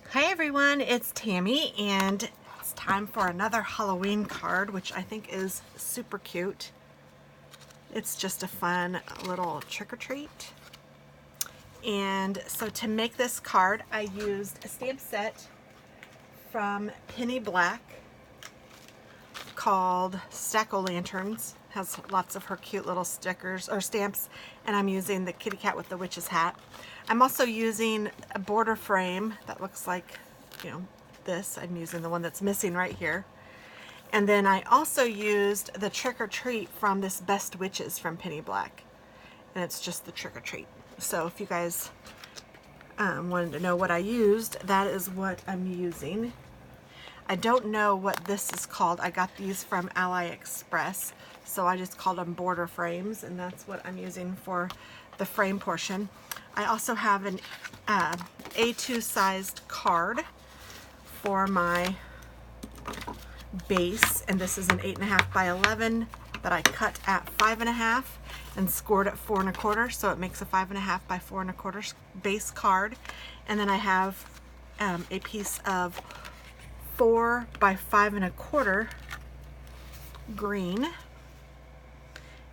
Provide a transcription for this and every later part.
Hi everyone, it's Tammy and it's time for another Halloween card, which I think is super cute. It's just a fun little trick-or-treat. And so to make this card, I used a stamp set from Penny Black called Stack-O-Lanterns. Has lots of her cute little stickers or stamps, and I'm using the kitty cat with the witch's hat. I'm also using a border frame that looks like, you know, this. I'm using the one that's missing right here. And then I also used the Trick or Treat from this Best Witches from Penny Black, and it's just the Trick or Treat. So if you guys wanted to know what I used, that is what I'm using. I don't know what this is called. I got these from AliExpress, so I just called them border frames, and that's what I'm using for the frame portion. I also have an A2 sized card for my base, and this is an 8.5 by 11 that I cut at 5.5 and scored at 4 1/4, so it makes a 5.5 by 4 1/4 base card. And then I have a piece of 4 by 5 1/4 green,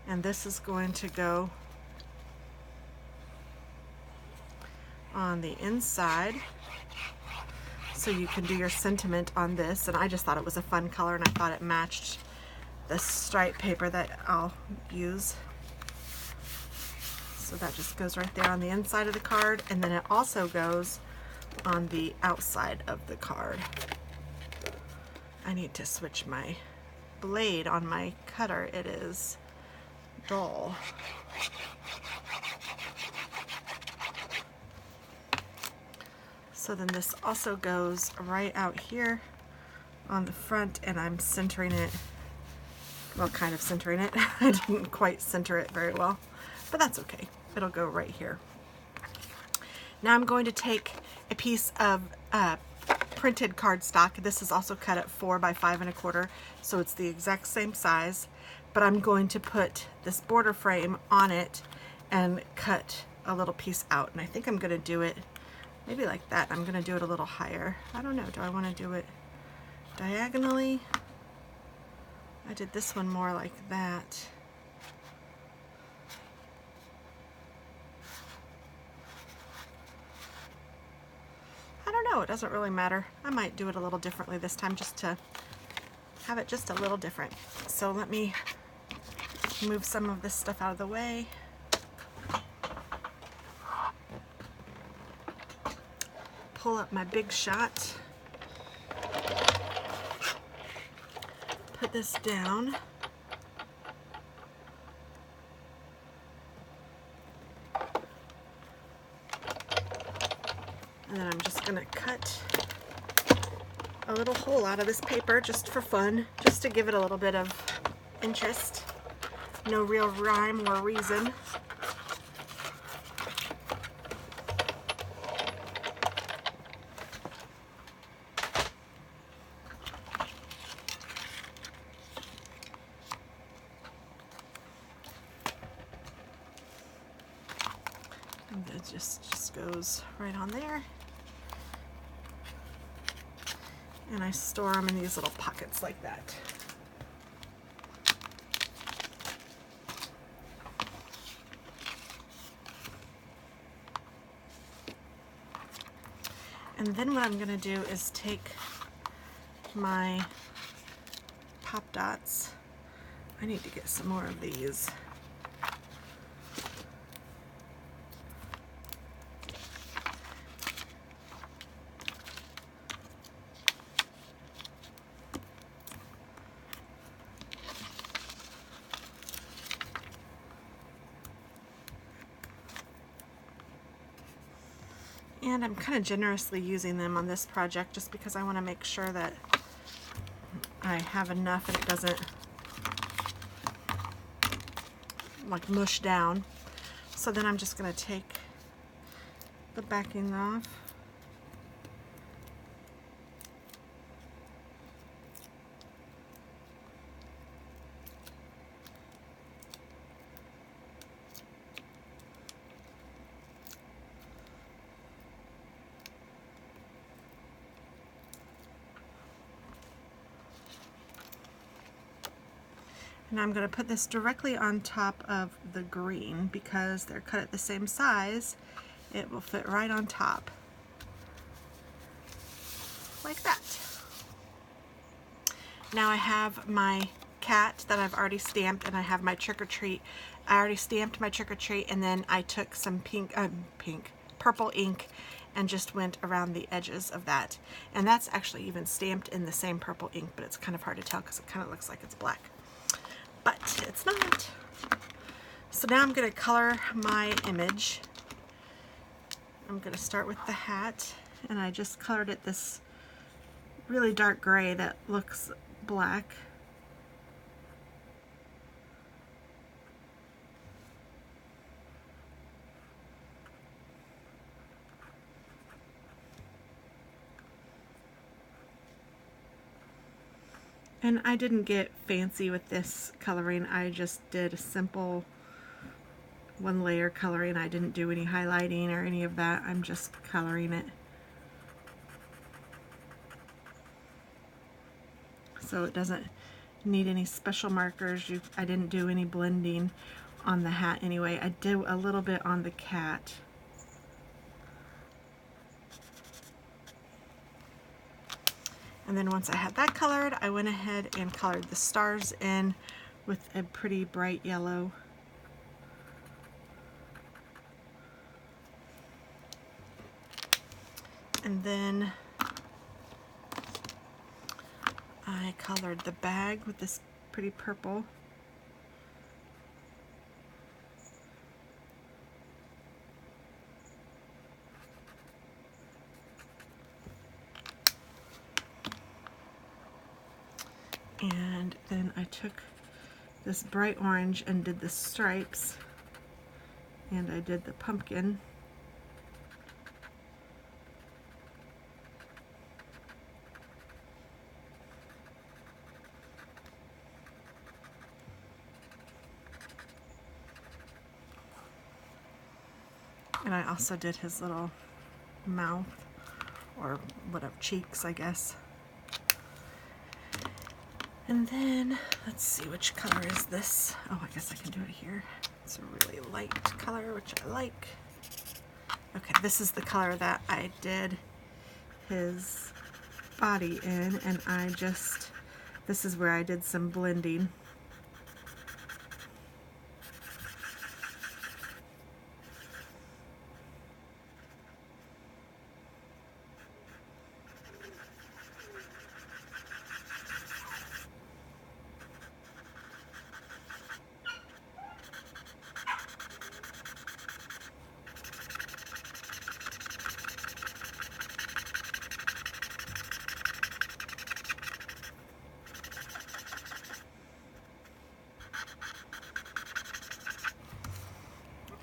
and this is going to go on the inside, so you can do your sentiment on this. And I just thought it was a fun color, and I thought it matched the stripe paper that I'll use. So that just goes right there on the inside of the card, and then it also goes on the outside of the card. I need to switch my blade on my cutter. It is dull. So then this also goes right out here on the front, and I'm centering it, well, kind of centering it. I didn't quite center it very well, but that's okay. It'll go right here. Now I'm going to take a piece of printed cardstock. This is also cut at 4 by 5 1/4, so it's the exact same size, but I'm going to put this border frame on it and cut a little piece out. And I think I'm going to do it maybe like that. I'm going to do it a little higher. I don't know, do I want to do it diagonally? I did this one more like that. I don't know, it doesn't really matter. I might do it a little differently this time just to have it just a little different. So let me move some of this stuff out of the way. Pull up my Big Shot. Put this down. And then I'm just going to cut a little hole out of this paper just for fun, just to give it a little bit of interest. No real rhyme or reason. And it just goes right on there. And I store them in these little pockets like that. And then what I'm going to do is take my pop dots. I need to get some more of these. And I'm kind of generously using them on this project just because I want to make sure that I have enough and it doesn't like mush down. So then I'm just going to take the backing off. And I'm going to put this directly on top of the green because they're cut at the same size. It will fit right on top. Like that. Now I have my cat that I've already stamped, and I have my trick or treat. I already stamped my trick or treat, and then I took some purple ink and just went around the edges of that. And that's actually even stamped in the same purple ink, but it's kind of hard to tell because it kind of looks like it's black. But it's not. So now I'm going to color my image. I'm going to start with the hat, and I just colored it this really dark gray that looks black. And I didn't get fancy with this coloring. I just did a simple one layer coloring. I didn't do any highlighting or any of that. I'm just coloring it. So it doesn't need any special markers. I didn't do any blending on the hat anyway. I did a little bit on the cat. And then once I had that colored, I went ahead and colored the stars in with a pretty bright yellow. And then I colored the bag with this pretty purple. And then I took this bright orange and did the stripes, and I did the pumpkin. And I also did his little mouth, or whatever, cheeks, I guess. And then, let's see, which color is this? Oh, I guess I can do it here. It's a really light color, which I like. Okay, this is the color that I did his body in, and this is where I did some blending.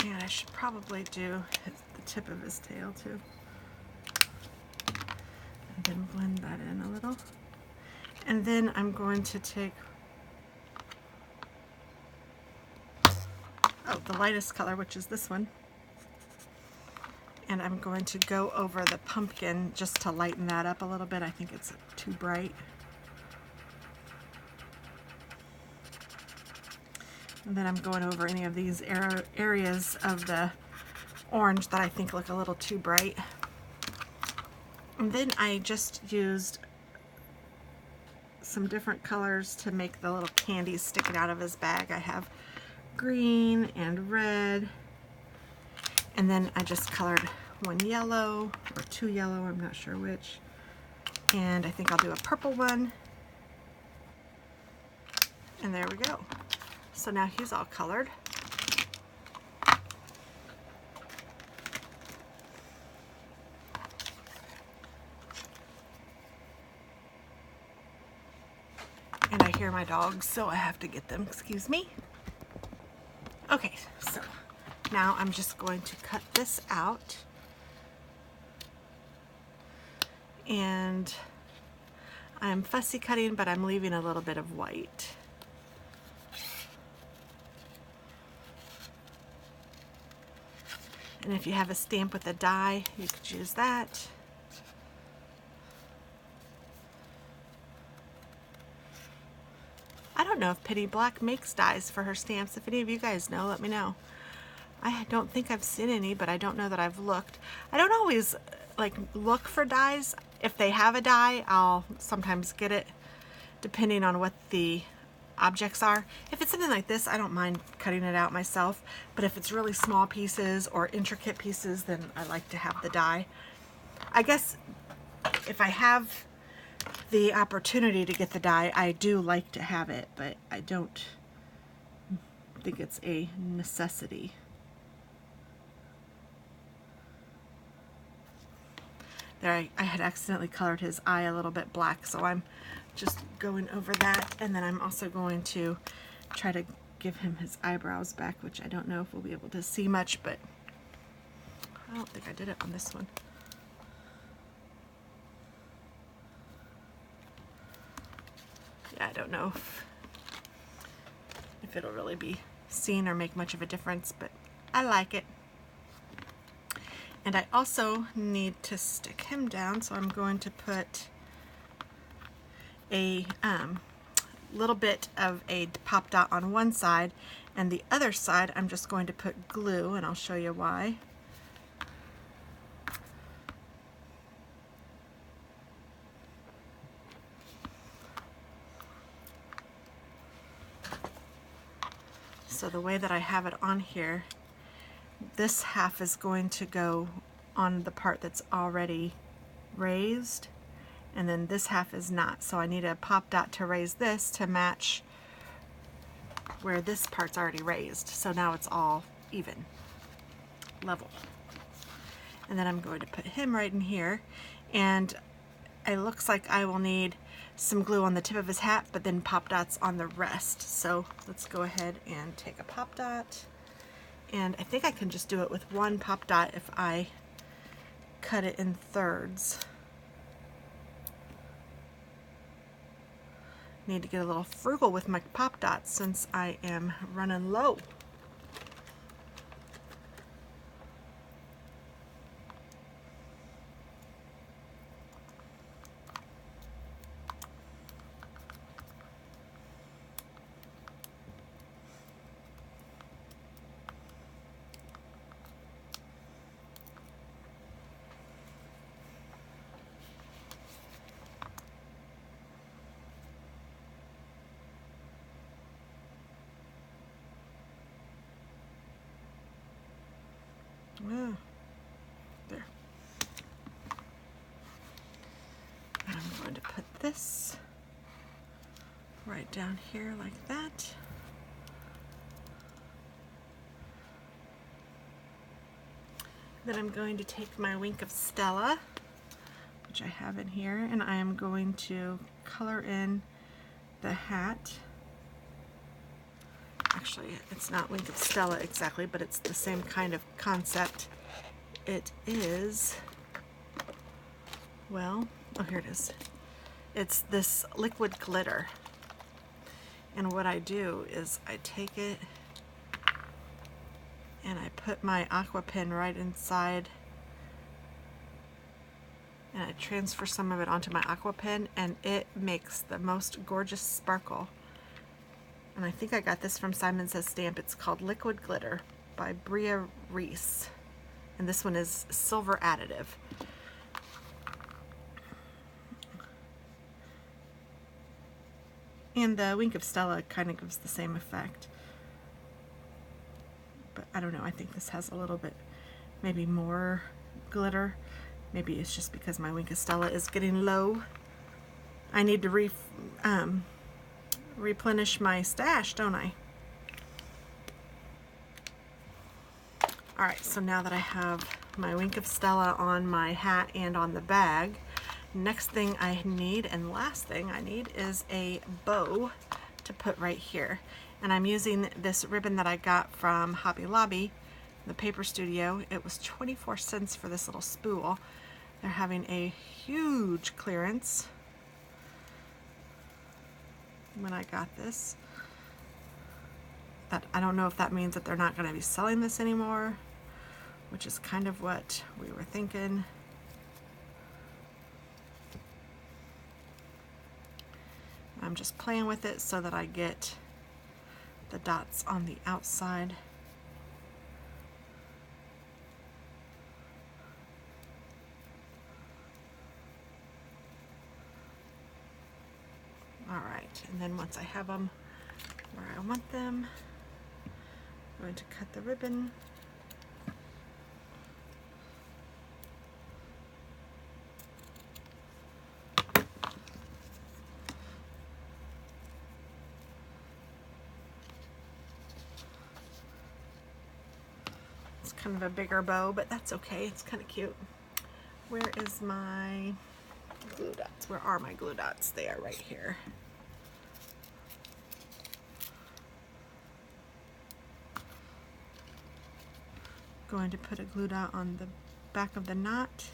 And I should probably do the tip of his tail too. And then blend that in a little. And then I'm going to take, the lightest color, which is this one. And I'm going to go over the pumpkin just to lighten that up a little bit. I think it's too bright. And then I'm going over any of these areas of the orange that I think look a little too bright. And then I just used some different colors to make the little candies sticking out of his bag. I have green and red. And then I just colored one yellow, or two yellow, I'm not sure which. And I think I'll do a purple one. And there we go. So now he's all colored. And I hear my dogs, so I have to get them. Excuse me. Okay, so now I'm just going to cut this out. And I'm fussy cutting, but I'm leaving a little bit of white. And if you have a stamp with a die, you could use that. I don't don't know if Penny Black makes dies for her stamps. If any of you guys know, let me know. I don't think I've seen any, but I don't know that I've looked. I don't always like look for dies. If they have a die, I'll sometimes get it depending on what the objects are. If it's something like this, I don't mind cutting it out myself, but if it's really small pieces or intricate pieces, then I like to have the die. I guess if I have the opportunity to get the die, I do like to have it, but I don't think it's a necessity. There, I had accidentally colored his eye a little bit black, so I'm just going over that, and then I'm also going to try to give him his eyebrows back, which I don't know if we'll be able to see much, but I don't think I did it on this one. Yeah, I don't know if it'll really be seen or make much of a difference, but I like it. And I also need to stick him down, so I'm going to put a little bit of a pop dot on one side, and the other side I'm just going to put glue, and I'll show you why. So the way that I have it on here, this half is going to go on the part that's already raised, and then this half is not. So I need a pop dot to raise this to match where this part's already raised. So now it's all even, level. And then I'm going to put him right in here, and it looks like I will need some glue on the tip of his hat, but then pop dots on the rest. So let's go ahead and take a pop dot. And I think I can just do it with one pop dot if I cut it in thirds. Need to get a little frugal with my pop dots since I am running low. There. And I'm going to put this right down here like that. Then I'm going to take my Wink of Stella, which I have in here, and I am going to color in the hat. Actually, it's not Wink of Stella exactly, but it's the same kind of concept. It is, well, oh, here it is. It's this liquid glitter. And what I do is I take it and I put my aqua pen right inside, and I transfer some of it onto my aqua pen, and it makes the most gorgeous sparkle. And I think I got this from Simon Says Stamp. It's called Liquid Glitter by Bria Reese. And this one is silver additive. And the Wink of Stella kind of gives the same effect. But I don't know, I think this has a little bit, maybe more glitter. Maybe it's just because my Wink of Stella is getting low. I need to replenish my stash, don't I? Alright, so now that I have my Wink of Stella on my hat and on the bag, next thing I need, and last thing I need, is a bow to put right here. And I'm using this ribbon that I got from Hobby Lobby, the Paper Studio. It was 24 cents for this little spool. They're having a huge clearance when I got this. I don't know if that means that they're not going to be selling this anymore, which is kind of what we were thinking. I'm I'm just playing with it so that I get the dots on the outside. Alright, and then once I have them where I want them, I'm going to cut the ribbon. It's kind of a bigger bow, but that's okay. It's kind of cute. Where is my glue dots? Where are my glue dots? They are right here. Going to put a glue dot on the back of the knot.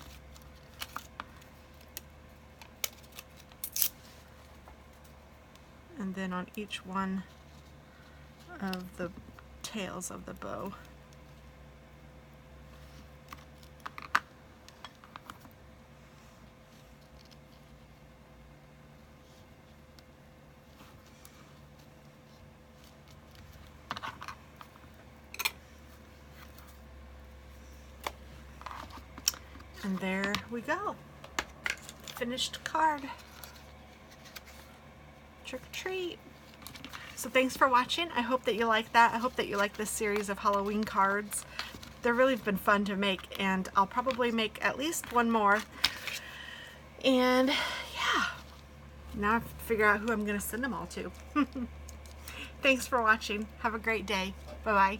And then on each one of the tails of the bow. And there we go. Finished card. Trick or treat. So thanks for watching. I hope that you like that. I hope that you like this series of Halloween cards. They're really been fun to make, and I'll probably make at least one more. And yeah, now I have to figure out who I'm going to send them all to. Thanks for watching. Have a great day. Bye-bye.